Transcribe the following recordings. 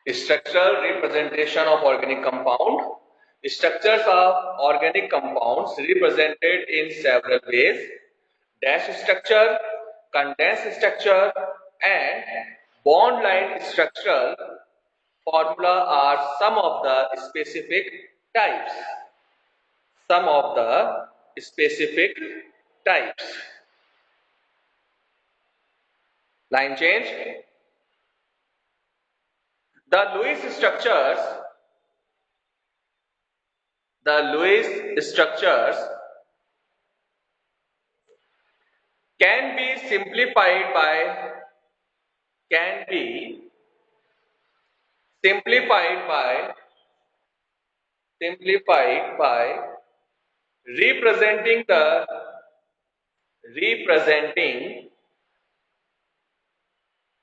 Structural representation of organic compound. Structures of organic compounds represented in several ways. Dash structure, condensed structure, and bond line structural formula are some of the specific types. Some of the specific types. Line change. The Lewis structures can be simplified by can be simplified by simplified by representing the representing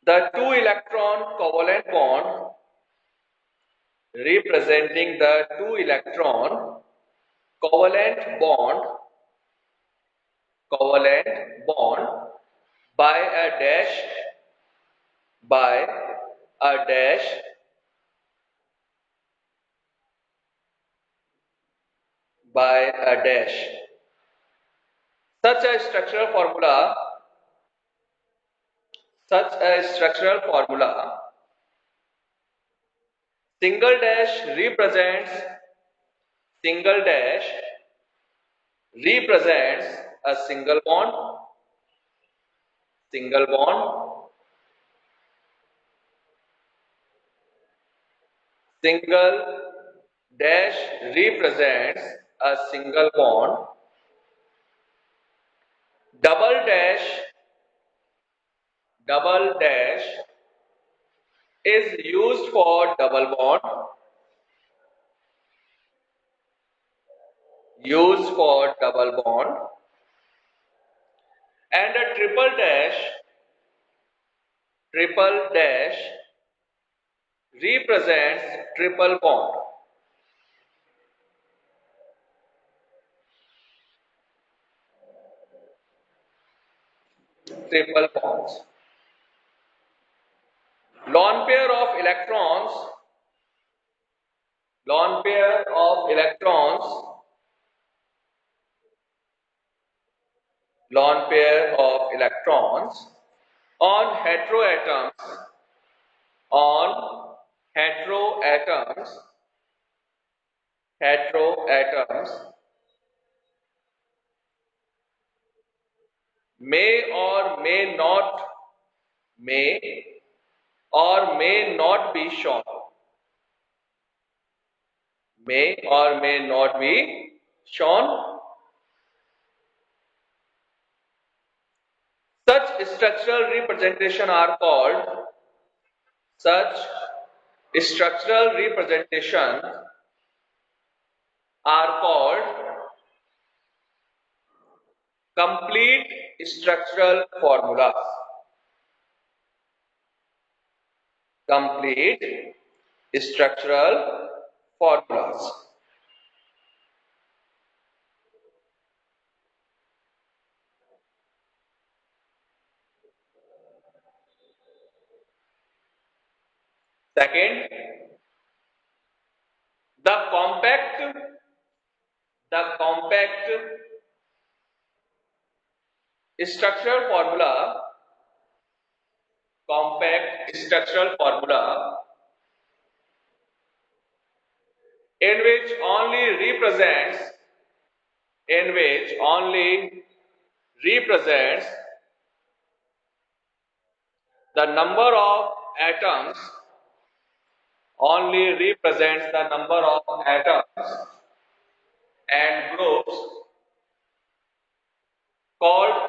the two electron covalent bond representing the two electron covalent bond covalent bond by a dash by a dash by a dash. Such a structural formula such a structural formula single dash represents single dash represents a single bond single dash represents a single bond double dash double dash is used for double bond used for double bond and a triple dash represents triple bond. Triple bonds. Lone pair of electrons lone pair of electrons lone pair of electrons on on heteroatoms heteroatoms may or may not may or may not be shown may or may not be shown. Such structural representation are called such structural representation are called complete structural formulas. Complete structural formulas. Second, the compact the compact structural formula compact structural formula in which only represents in which only represents the number of atoms only represents the number of atoms and groups called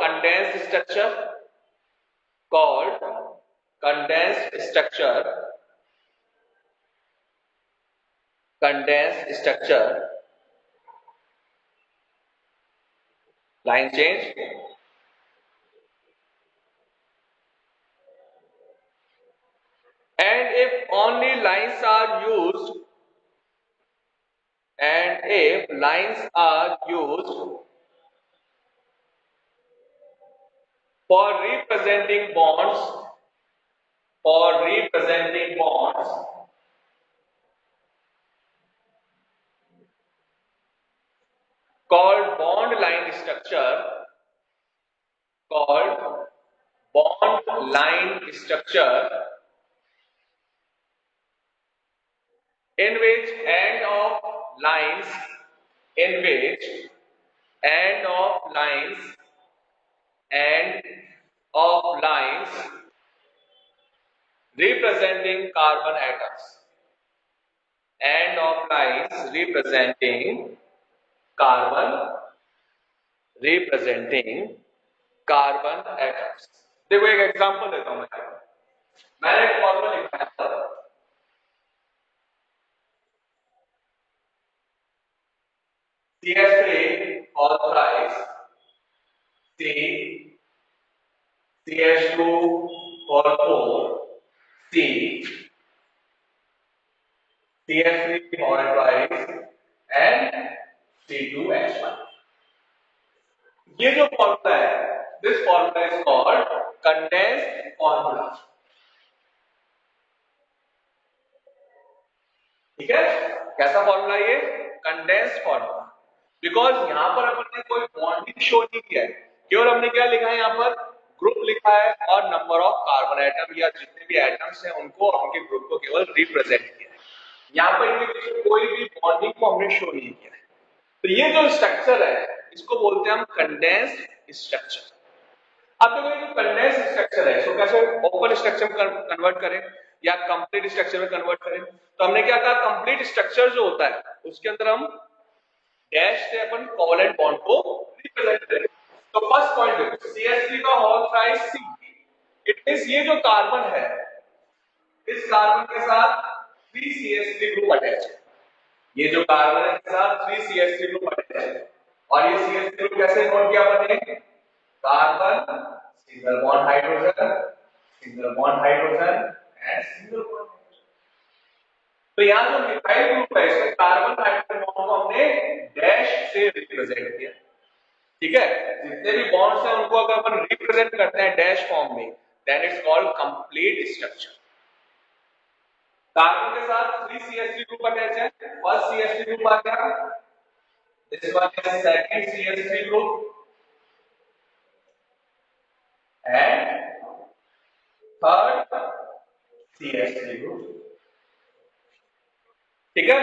called condensed structure. Line change. And if only lines are used and if lines are used for representing bonds structure in which end of lines in which end of lines end of lines representing carbon atoms, end of lines carbon representing carbon atoms. देखो एक example देता हूं मैंने एक formula लिखा है CH3 all thrice C CH2 all 4 C CH3 all twice and C2H1। ये जो फॉर्मूला है this formula is called condensed formula. ठीक है, कैसा फॉर्मूला ये? Condensed formula. बिकॉज यहां पर अपन ने कोई बॉन्डिंग शो नहीं किया है, केवल हमने क्या लिखा है यहां पर ग्रुप लिखा है और नंबर ऑफ कार्बन एटम या जितने भी एटम्स हैं उनको और उनके ग्रुप को केवल रिप्रेजेंट किया है। यहां पर इनके बीच कोई भी बॉन्डिंग को हमने शो नहीं किया है। तो ये जो स्ट्रक्चर है इसको बोलते हैं हम कंडेंस्ड स्ट्रक्चर। अब देखो ये जो कंडेंस्ड स्ट्रक्चर है इसको कैसे ओपन स्ट्रक्चर में कन्वर्ट करें या कंप्लीट स्ट्रक्चर में कन्वर्ट करें? तो हमने क्या कहा, कंप्लीट स्ट्रक्चर जो होता है उसके अंदर हम डैश से अपन कोवलेंट बॉन्ड को रिप्रेजेंट करें। तो फर्स्ट पॉइंट देखो CH3 का whole size C, it means ये जो कार्बन है इस कार्बन के साथ 3CH3 ग्रुप अटैच है। ये जो कार्बन है इसके साथ 3CH3 ग्रुप अटैच है और ये CH3 ग्रुप कैसे नोट किया अपन ने? Carbon single bond hydrogen single bond hydrogen and single bond. तो यहां जो मिथाइल ग्रुप है इसमें कार्बन हाइड्रोजन बॉन्ड को हमने डैश से रिप्रेजेंट किया। ठीक है, जितने भी बॉन्ड्स हैं उनको अगर अपन रिप्रेजेंट करते हैं डैश फॉर्म में then it's called complete structure. Carbon के साथ 3CH3 ग्रुप अटैच है, फर्स्ट CH3 ग्रुप आ गया, this one is second CH3 group and third CH3 group. ठीक है,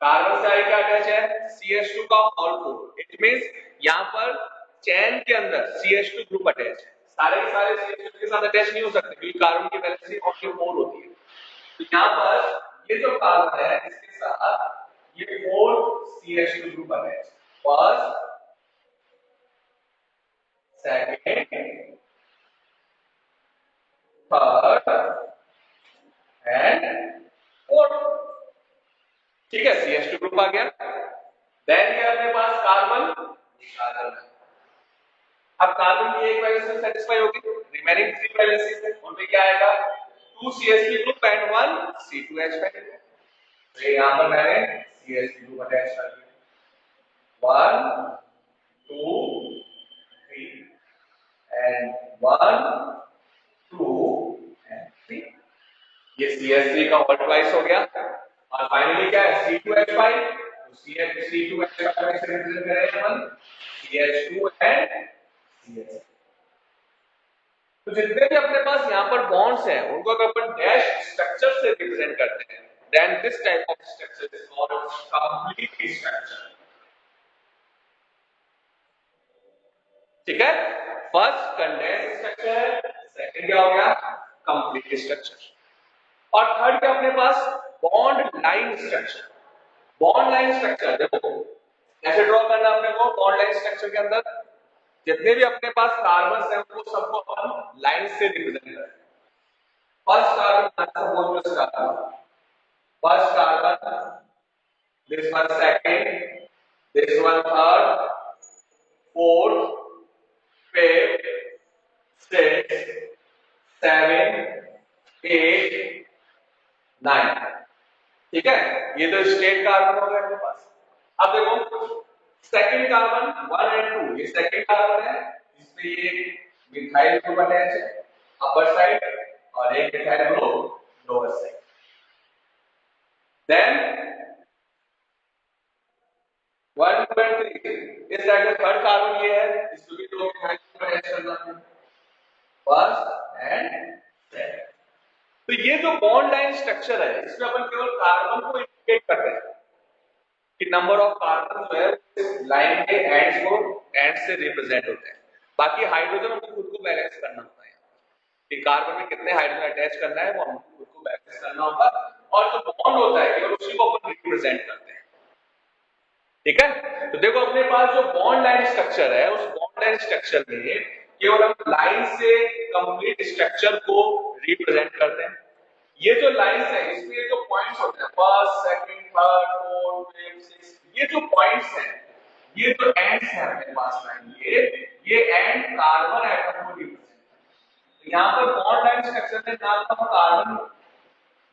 कार्बन से क्या अटैच है? CH2 का होल 4। इट मींस यहां पर चेन के अंदर CH2 ग्रुप अटैच है। सारे के सारे CH2 के साथ अटैच नहीं हो सकते क्योंकि कार्बन की वैलेंसी ओनली 4 होती है। तो यहां पर ये जो कार्बन है इसके साथ ये 4 CH2 group attach, first second third and fourth. ठीक है, CH2 ग्रुप आ गया। देन ये अपने पास कार्बन कार्बन। अब कार्बन की एक वैलेंसी सेटिस्फाई होगी, रिमेनिंग 3 वैलेंसीज है उनमें क्या आएगा? 2 CH3 ग्रुप एंड 1 C2H5। तो यहां पर मैंने CH3 ग्रुप अटैच कर दिया, 1 2 3 एंड 1 2 एंड 3। ये CH3 का होल ट्वाइस हो गया और फाइनली क्या है? C2H5। तो C2H5 में से रिप्रेजेंट करें अपन CH2 एंड CH। तो जितने भी अपने पास यहाँ पर बॉन्ड्स हैं उनको अगर अपन डैश स्ट्रक्चर से रिप्रेजेंट करते हैं then this type of structure is called complete structure. ठीक है, फर्स्ट कंडेंस्ड स्ट्रक्चर है, सेकंड क्या हो गया? Complete structure. और थर्ड क्या अपने पास? Bond line structure. Bond line structure देखो कैसे ड्रॉ करना अपने को। बॉन्ड लाइन स्ट्रक्चर के अंदर जितने भी अपने पास कार्बन है उनको सबको अपन लाइन से रिप्रेजेंट करें। First carbon suppose this carbon, first carbon, this one second, this one third, fourth, fifth, sixth, seven, eight, nine। ठीक है, ये तो स्टेट कार्बन हो गया अपने पास। अब देखो सेकंड कार्बन 1 एंड 2, ये सेकंड कार्बन है इसमें ये मिथाइल ग्रुप अटैच है अपर साइड और एक methyl group lower side. Then 1 2 and 3 इस साइड में थर्ड कार्बन ये है, इसको भी दो मिथाइल ग्रुप अटैच करना है, फर्स्ट एंड तो ये जो बॉन्ड लाइन स्ट्रक्चर है इसमें अपन केवल कार्बन को इंडिकेट करते हैं कि नंबर ऑफ कार्बन जो है लाइन के एंड से रिप्रेजेंट होते हैं। बाकी हाइड्रोजन हमको खुद को बैलेंस करना होता है कि कार्बन में कितने हाइड्रोजन अटैच करना है वो हमको खुद को बैलेंस करना होगा, और जो बॉन्ड होता है केवल उसी को अपन रिप्रेजेंट करते हैं। ठीक है, तो देखो अपने पास जो बॉन्ड लाइन स्ट्रक्चर है उस बॉन्ड लाइन स्ट्रक्चर में केवल हम लाइन से कंप्लीट स्ट्रक्चर को रिप्रेजेंट करते हैं। ये जो लाइंस है इसमें ये जो पॉइंट्स होते हैं first second third fourth fifth sixth, ये जो पॉइंट्स हैं ये जो एंड्स हैं अपने पास लाइन ये एंड कार्बन एटम को रिप्रेजेंट करते हैं। यहाँ पर बॉन्ड लाइन स्ट्रक्चर में ना तो हम कार्बन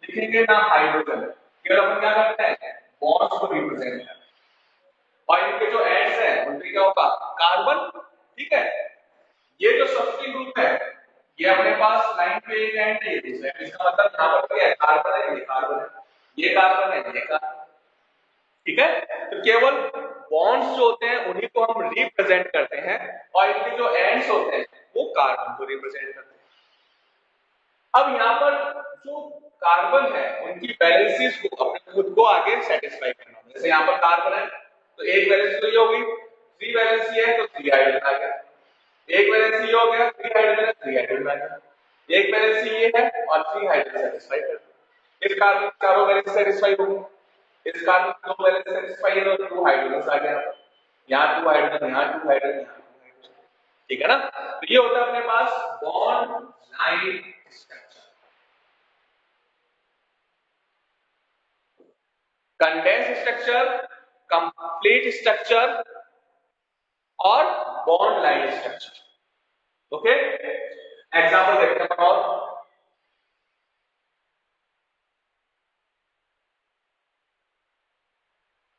लिखेंगे ना हाइड्रोजन, केवल अपन क्या करते हैं बॉन्ड्स को रिप्रेजेंट करते हैं, और इनके जो एंड्स हैं उनपे क्या होगा कार्बन। ठीक है, ये जो सबस्क्रिप्ट ग्रुप है ये अपने पास लाइन पे एक एंड है, इसका मतलब यहां पर क्या है कार्बन है, ये कार्बन है, ये कार्बन है, ये कार्बन। ठीक है, तो केवल बॉन्ड्स जो होते हैं उन्हीं को हम रिप्रेजेंट करते हैं और इनके जो एंड्स होते हैं वो कार्बन को रिप्रेजेंट करते हैं। अब यहाँ पर जो कार्बन है उनकी वैलेंसीज को अपने खुद को आगे सेटिस्फाई करना है। जैसे यहाँ पर कार्बन है तो एक वैलेंसी तो ये हो गई, 3 वैलेंसी है तो 3 हाइड्रोजन आ गया, एक वैलेंसी ये हो गया 3 हाइड्रोजन, 3 हाइड्रोजन आ गया, एक वैलेंसी ये है और 3 हाइड्रोजन सेटिस्फाई कर दिया। इस कार्बन की चारों वैलेंसी सेटिस्फाई हो गई, इस कार्बन की दो वैलेंसी सेटिस्फाई है तो 2 हाइड्रोजन आ गया, यहाँ 2 हाइड्रोजन, यहाँ 2 हाइड्रोजन, यहाँ 2 हाइड्रोजन। ठीक है ना, तो ये होता है अपने पास bond line structure. Condense structure, complete structure और bond line structure. Okay, example देखते हैं और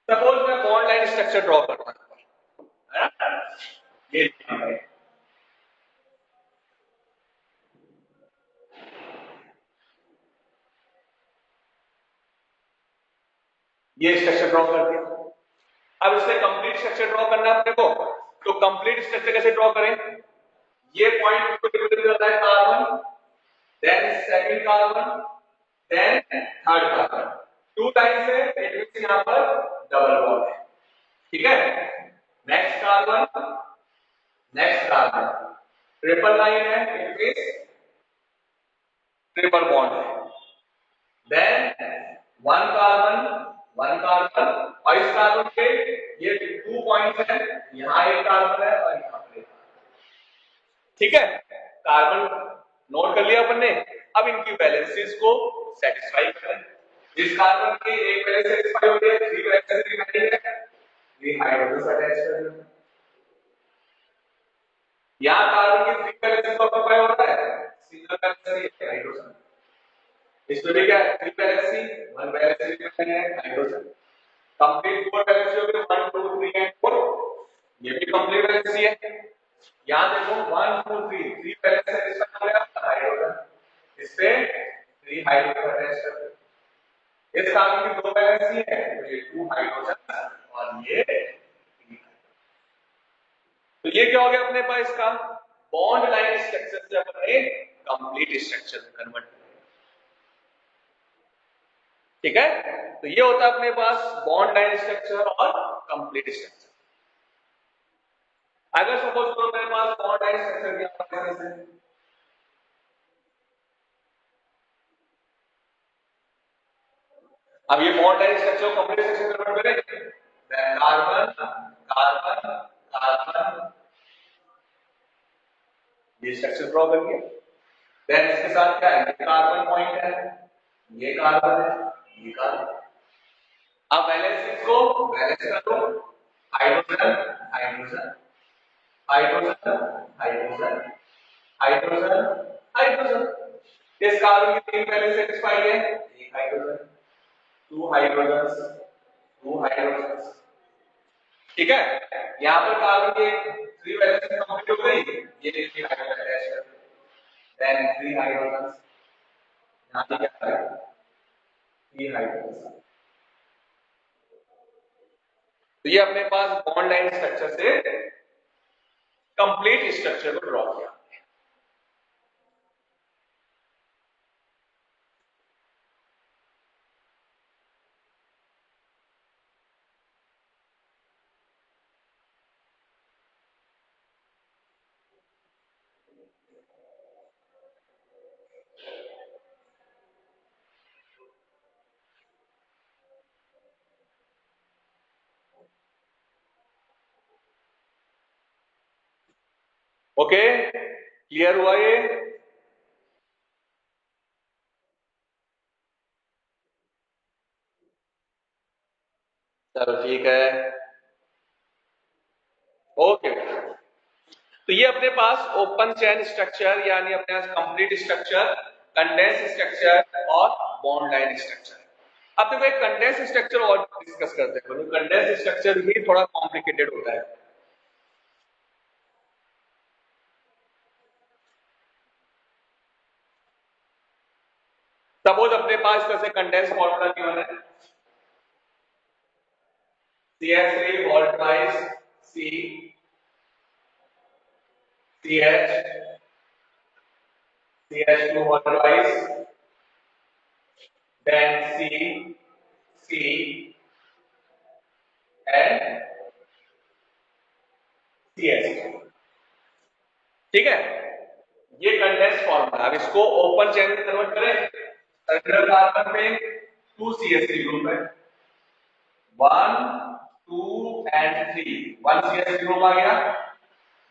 सपोज मैं बॉन्ड लाइन स्ट्रक्चर ड्रॉ करता हूं, है ना, ये स्ट्रक्चर ड्रॉ कर दिया। अब इसमें कंप्लीट स्ट्रक्चर ड्रॉ करना है अपने को, तो कंप्लीट स्ट्रक्चर कैसे ड्रॉ करें, ये पॉइंट को रिप्रेजेंट करता है carbon, then second carbon, then third carbon, 2 line से इट मींस यहां पर डबल बॉन्ड है। ठीक है, next carbon, next carbon, triple line है इट मींस ट्रिपल बॉन्ड है, देन वन कार्बन और इस कार्बन के ये 2 पॉइंट्स हैं, यहां एक कार्बन है और यहां पर एक। ठीक है, कार्बन नोट कर लिया अपन ने। अब इनकी वैलेंसीज को सेटिस्फाई करें। इस कार्बन की एक वैलेंस सेटिस्फाई हो गई है, 3 वैलेंस रिमेनिंग है, 3 हाइड्रोजन अटैच कर दें। यहां कार्बन की 3 वैलेंस को ऑक्यूपाई हो रहा है, सिंगल वैलेंस हाइड्रोजन। इसमें भी क्या है 3 वैलेंसी, 1 वैलेंसी रिमेनिंग है हाइड्रोजन। कंप्लीट 4 वैलेंसी हो गई, 1 2 3 एंड 4, ये भी कंप्लीट वैलेंसी है। यहां देखो 1 2 3 3 वैलेंस सेटिस्फाई हो गया हाइड्रोजन, इस पे 3 हाइड्रोजन अटैच कर दो। इस कार्बन की 2 वैलेंसी है तो ये 2 हाइड्रोजन और ये 3। तो ये क्या हो गया अपने पास इसका बॉन्ड लाइन स्ट्रक्चर से अपन ने कंप्लीट स्ट्रक्चर में कन्वर्ट कर दिया। ठीक है, तो ये होता है अपने पास बॉन्ड लाइन स्ट्रक्चर और कंप्लीट स्ट्रक्चर। अगर सपोज करो मेरे पास बॉन्ड लाइन स्ट्रक्चर दिया है, अब ये बॉन्ड लाइन स्ट्रक्चर को कंप्लीट स्ट्रक्चर कन्वर्ट करें, कार्बन कार्बन कार्बन, ये स्ट्रक्चर ड्रॉ कर लिया। देन इसके साथ क्या है, ये कार्बन पॉइंट है, ये कार्बन है, ये कार्बन। अब वैलेंसीज को बैलेंस कर दो, hydrogen hydrogen hydrogen hydrogen hydrogen hydrogen. इस कार्बन की 3 वैलेंस सेटिस्फाई है, एक हाइड्रोजन, 2 हाइड्रोजन, 2 हाइड्रोजन। ठीक है, यहां पर कार्बन की 3 वैलेंस कंप्लीट हो गई, ये 3 हाइड्रोजन अटैच कर दो, देन 3 हाइड्रोजन, यहां पे क्या है 3 हाइड्रोजन। तो ये अपने पास बॉन्ड लाइन स्ट्रक्चर से कंप्लीट स्ट्रक्चर को ड्रॉ किया। ओके, क्लियर हुआ ये? चलो ठीक है, ओके। तो ये अपने पास ओपन चेन स्ट्रक्चर यानी अपने पास कंप्लीट स्ट्रक्चर, कंडेंस स्ट्रक्चर और बॉन्ड लाइन स्ट्रक्चर। अब देखो एक कंडेंस स्ट्रक्चर और डिस्कस करते हैं। कंडेंस स्ट्रक्चर भी थोड़ा कॉम्प्लिकेटेड होता है। सपोज अपने पास जैसे कंडेंस फॉर्मूला गिवन है, CH3 whole twice C CH CH2 whole twice then C and CS। ठीक है, ये कंडेंस फॉर्मूला। अब इसको ओपन चेन में कन्वर्ट करें, सेंट्रल कार्बन पे 2 CH3 ग्रुप है, 1 2 एंड 3, 1 CH3 ग्रुप आ गया,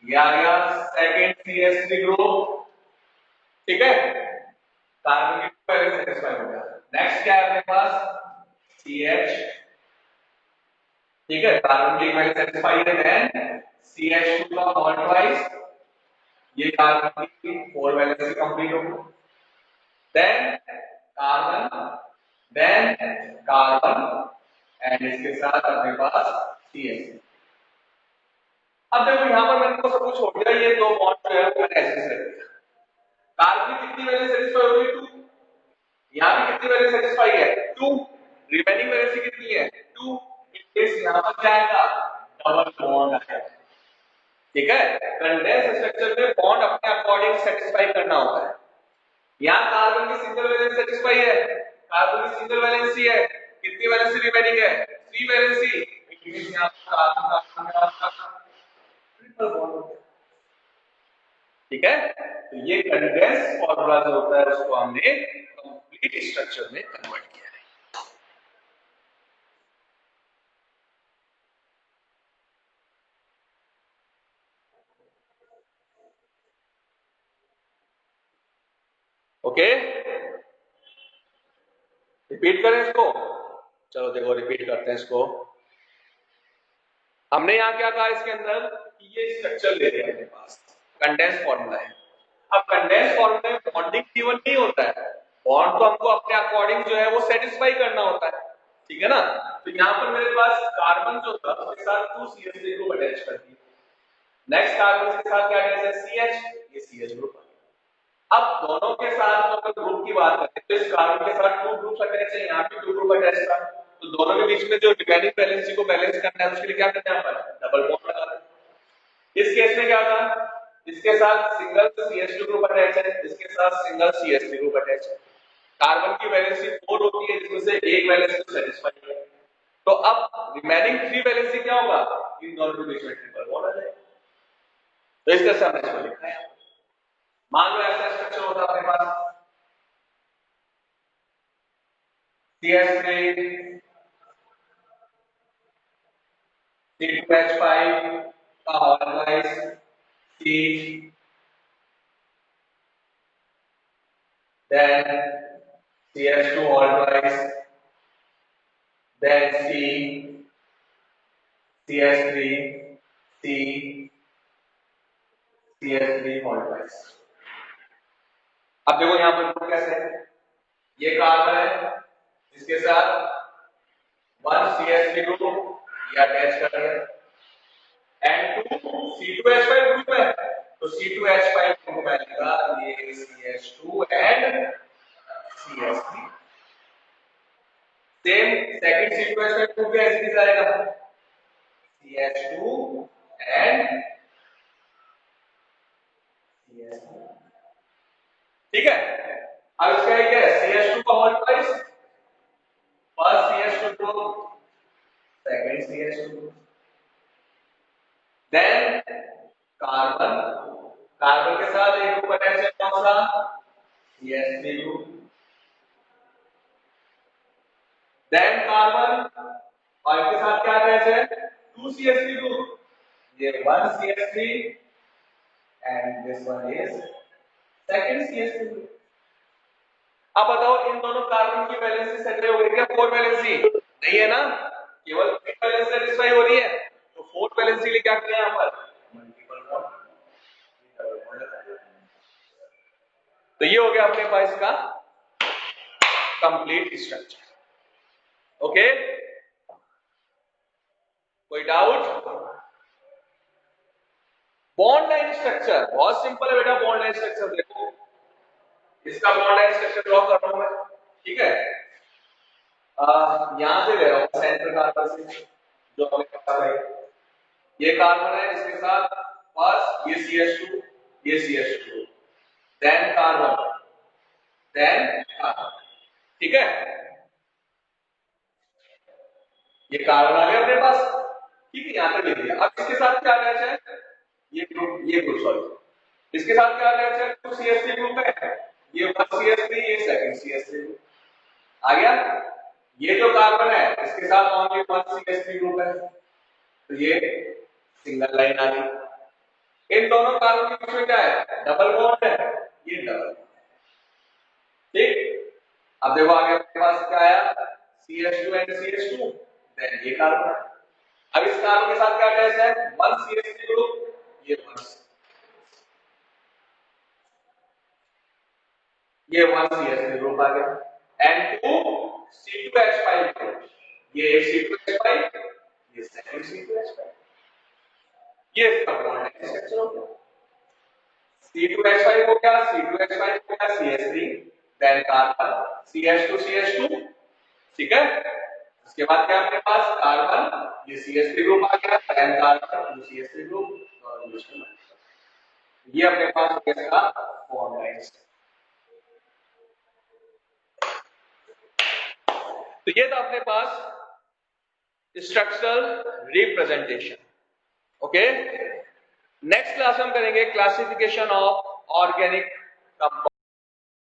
ये आ गया सेकंड CH3 ग्रुप। ठीक है, कार्बन की पहले सेटिस्फाई हो गया। नेक्स्ट क्या है अपने पास CH, ठीक है, कार्बन की पहले सेटिस्फाई है, देन CH2 का बॉन्ड वाइज ये कार्बन की 4 वैलेंसी कंप्लीट हो गई, then carbon, then carbon and इसके साथ अपने पास CH। अब देखो यहां पर मैंने सब कुछ छोड़ दिया, ये दो बॉन्ड जो है वो मैंने ऐसे से रख दिया। कार्बन की कितनी वैलेंसी सेटिस्फाई हो गई 2, यहां भी कितनी वैलेंसी सेटिस्फाई है 2, रिमेनिंग वैलेंसी कितनी है 2, इस यहां पर क्या आएगा डबल बॉन्ड आएगा। ठीक है, कंडेंस स्ट्रक्चर में बॉन्ड अपने अकॉर्डिंग सेटिस्फाई करना होता है। यहां कार्बन की सिंगल वैलेंसी सेटिस्फाई है, कार्बन की सिंगल वैलेंसी है, कितनी वैलेंसी रिमेनिंग है 3 वैलेंसी, इट मींस यहां पर कार्बन का ट्रिपल बॉन्ड होता है। ठीक है, तो ये कंडेंस फार्मूला जो होता है उसको हमने कंप्लीट स्ट्रक्चर में कन्वर्ट किया है। ओके, रिपीट करें इसको, चलो देखो रिपीट करते हैं इसको। हमने यहाँ क्या कहा इसके अंदर कि ये स्ट्रक्चर दे दिया अपने पास, कंडेंस फॉर्मूला है। अब कंडेंस फॉर्मूला में बॉन्डिंग गिवन नहीं होता है, बॉन्ड तो हमको अपने अकॉर्डिंग जो है वो सेटिस्फाई करना होता है। ठीक है ना, तो यहाँ पर मेरे पास कार्बन जो था उसके साथ 2 CH3 ग्रुप अटैच कर दिए, नेक्स्ट कार्बन के साथ क्या अटैच है CH, ये CH ग्रुप। अब दोनों के साथ तो अगर ग्रुप की बात करें तो इस कार्बन के साथ 2 ग्रुप अटैच है, यहाँ पे 2 ग्रुप अटैच था, तो दोनों के बीच में जो रिमेनिंग वैलेंसी को बैलेंस करना है उसके लिए क्या करना है अपन डबल बॉन्ड लगाना है। इस केस में क्या था, इसके साथ सिंगल CH2 ग्रुप अटैच है, इसके साथ सिंगल CH3 ग्रुप अटैच है। कार्बन की वैलेंसी 4 होती है जिसमें से एक वैलेंसी सेटिस्फाई है, तो अब रिमेनिंग 3 वैलेंसी क्या होगा, इन दोनों के बीच में ट्रिपल बॉन्ड आ जाएगा। तो इस तरह से हमने इसको लिखा है। मान लो ऐसा स्ट्रक्चर होता है अपने पास CH3 C2H5 का हॉलोराइज C, then CH2 hydrolyze, then CH3 C CH3 hydrolyze। अब देखो यहाँ पर ग्रुप कैसे है, ये कार्बन है इसके साथ 1 CH3 ग्रुप ये अटैच कर दिया एंड 2 C2H5 ग्रुप है, तो C2H5 ग्रुप बनेगा ये CH2 and CH3। Same second C2H5 group भी ऐसे ही जाएगा CH2 एंड CH2। ठीक है, अब इसका क्या है CH2 का whole twice, first CH2 group second CH2, then carbon, carbon के साथ एक ग्रुप अटैच है कौन सा CH3 ग्रुप, देन कार्बन और इसके साथ क्या अटैच है 2 CH3 ग्रुप, ये 1 CH3 and this one is second CH3 group. अब बताओ इन दोनों कार्बन की वैलेंसी सेटिस्फाई हो गई क्या? 4 वैलेंसी नहीं है ना, केवल 3 वैलेंसी सेटिस्फाई हो रही है, तो 4 वैलेंसी लिए क्या किया यहां पर? Multiple bond. तो ये हो गया अपने पास इसका कंप्लीट स्ट्रक्चर। ओके, कोई डाउट? बॉन्ड लाइन स्ट्रक्चर बहुत सिंपल है बेटा। बॉन्ड लाइन स्ट्रक्चर देखो, इसका बॉन्ड लाइन स्ट्रक्चर ड्रॉ कर रहा हूं मैं, ठीक है। यहां से ले रहा हूं सेंटर कार्बन से, जो हमें पता है ये कार्बन है, इसके साथ फर्स्ट ये CH2, ये CH2, then carbon, then carbon, ठीक है। ये कार्बन आ गया अपने पास, ठीक है, यहां पे लिख दिया। अब इसके साथ क्या अटैच है? ये ग्रुप सॉरी, इसके साथ क्या अटैच है? तो CH3 ग्रुप है, ये फर्स्ट CH3, ये सेकंड CH3 ग्रुप आ गया। ये जो कार्बन है इसके साथ ओनली वन CH3 ग्रुप है, तो ये सिंगल लाइन आ गई। इन दोनों कार्बन के बीच में क्या है? डबल बॉन्ड है, ये डबल, ठीक। अब देखो आगे अपने पास क्या आया? CH2 एंड CH2, देन ये कार्बन। अब इस कार्बन के साथ क्या अटैच है? वन CH3 ग्रुप, ये वन CH3 ग्रुप आ गया, एंड टू C2H5 ग्रुप, ये एक C2H5, ये सेकंड C2H5, ये इसका बॉन्ड स्ट्रक्चर हो गया। C2H5 हो गया, C2H5 हो गया, CH3, then carbon, CH2 CH2, ठीक है। उसके बाद क्या अपने पास? कार्बन, ये CH3 ग्रुप आ गया, देन कार्बन, ये CH3 ग्रुप, और ये अपने पास हो गया इसका बॉन्ड लाइन। तो ये था अपने पास structural representation. Okay, next class में हम करेंगे क्लासिफिकेशन ऑफ ऑर्गेनिक कंपाउंड।